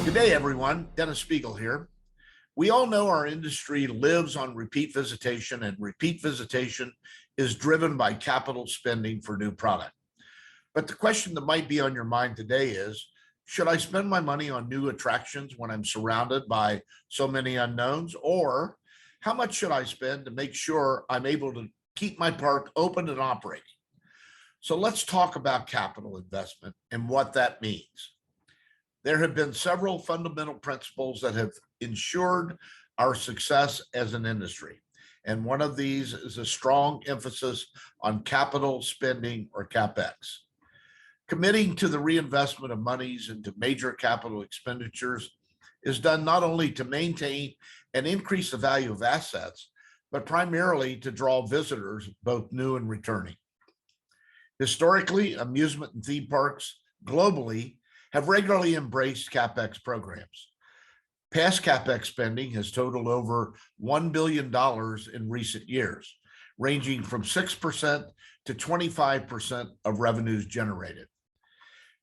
Good day, everyone. Dennis Speigel here. We all know our industry lives on repeat visitation, and repeat visitation is driven by capital spending for new product. But the question that might be on your mind today is, should I spend my money on new attractions when I'm surrounded by so many unknowns? Or how much should I spend to make sure I'm able to keep my park open and operating? So let's talk about capital investment and what that means. There have been several fundamental principles that have ensured our success as an industry. And one of these is a strong emphasis on capital spending, or CAPEX. Committing to the reinvestment of monies into major capital expenditures is done not only to maintain and increase the value of assets, but primarily to draw visitors, both new and returning. Historically, amusement and theme parks globally have regularly embraced CAPEX programs. Past CAPEX spending has totaled over $1 billion in recent years, ranging from 6% to 25% of revenues generated.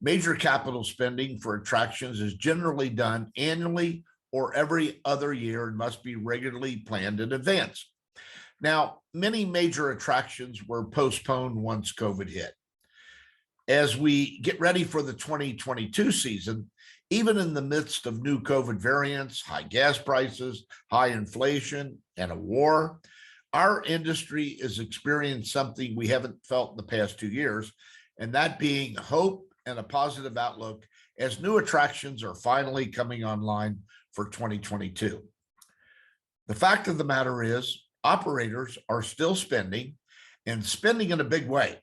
Major capital spending for attractions is generally done annually or every other year and must be regularly planned in advance. Now, many major attractions were postponed once COVID hit. As we get ready for the 2022 season, even in the midst of new COVID variants, high gas prices, high inflation, and a war, our industry is experiencing something we haven't felt in the past 2 years, and that being hope and a positive outlook as new attractions are finally coming online for 2022. The fact of the matter is, operators are still spending, and spending in a big way.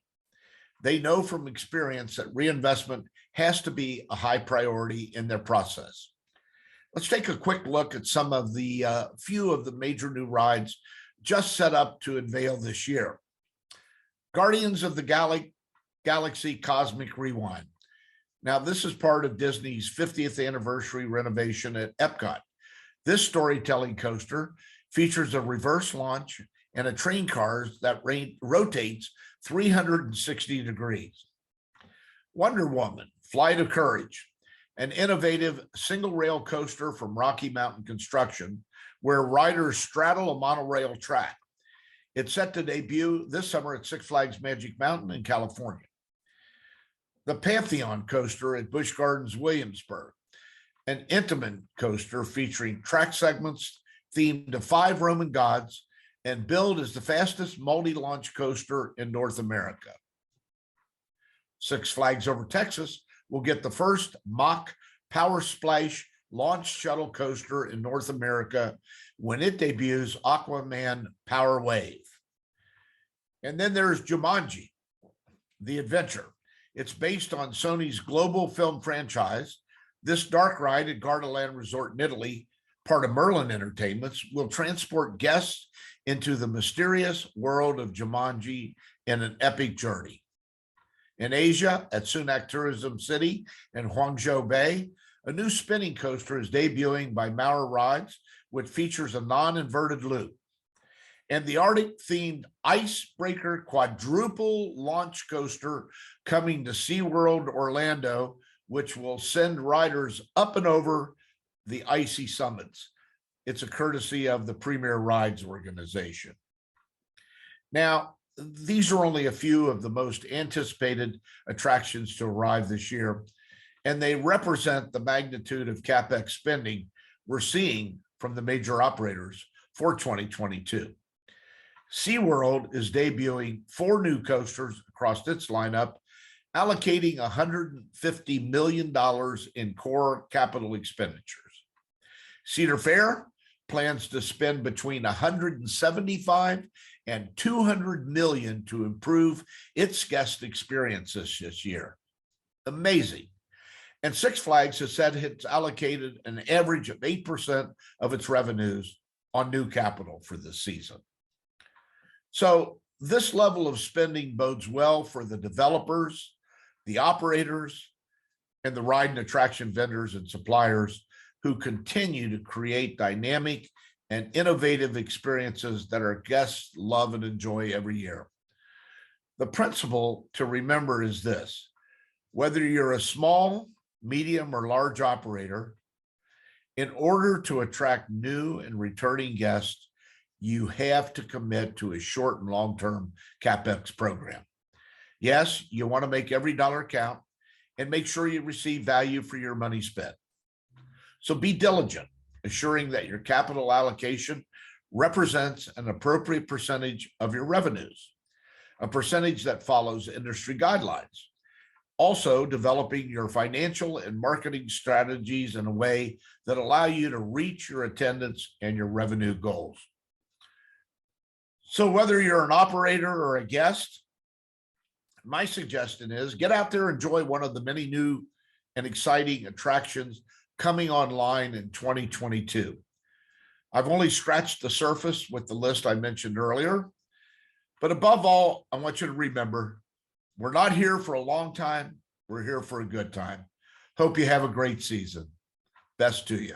They know from experience that reinvestment has to be a high priority in their process. Let's take a quick look at some of the few of the major new rides just set up to unveil this year. Guardians of the Galaxy Cosmic Rewind. Now, this is part of Disney's 50th anniversary renovation at Epcot. This storytelling coaster features a reverse launch and a train cars that rotates 360 degrees. Wonder Woman, Flight of Courage, an innovative single rail coaster from Rocky Mountain Construction, where riders straddle a monorail track. It's set to debut this summer at Six Flags Magic Mountain in California. The Pantheon coaster at Busch Gardens Williamsburg, an Intamin coaster featuring track segments themed to 5 Roman gods, and billed as the fastest multi-launch coaster in North America. Six Flags Over Texas will get the first mock Power Splash launch shuttle coaster in North America when it debuts Aquaman Power Wave. And then there's Jumanji, The Adventure. It's based on Sony's global film franchise. This dark ride at Gardaland Resort in Italy, part of Merlin Entertainments, will transport guests into the mysterious world of Jumanji in an epic journey. In Asia, at Sunak Tourism City in Huangzhou Bay, a new spinning coaster is debuting by Maurer Rides, which features a non-inverted loop. And the Arctic-themed Icebreaker quadruple launch coaster coming to SeaWorld Orlando, which will send riders up and over the icy summits. It's a courtesy of the Premier Rides organization. Now, these are only a few of the most anticipated attractions to arrive this year, and they represent the magnitude of CAPEX spending we're seeing from the major operators for 2022. SeaWorld is debuting 4 new coasters across its lineup, allocating $150 million in core capital expenditures. Cedar Fair plans to spend between $175 and $200 million to improve its guest experiences this year. Amazing. And Six Flags has said it's allocated an average of 8% of its revenues on new capital for this season. So this level of spending bodes well for the developers, the operators, and the ride and attraction vendors and suppliers who continue to create dynamic and innovative experiences that our guests love and enjoy every year. The principle to remember is this: whether you're a small, medium, or large operator, In order to attract new and returning guests, you have to commit to a short and long-term CAPEX program. Yes, you want to make every dollar count and make sure you receive value for your money spent. So be diligent, assuring that your capital allocation represents an appropriate percentage of your revenues, a percentage that follows industry guidelines. Also, developing your financial and marketing strategies in a way that allow you to reach your attendance and your revenue goals. So whether you're an operator or a guest, my suggestion is get out there and enjoy one of the many new and exciting attractions coming online in 2022. I've only scratched the surface with the list I mentioned earlier, but above all, I want you to remember, we're not here for a long time. We're here for a good time. Hope you have a great season. Best to you.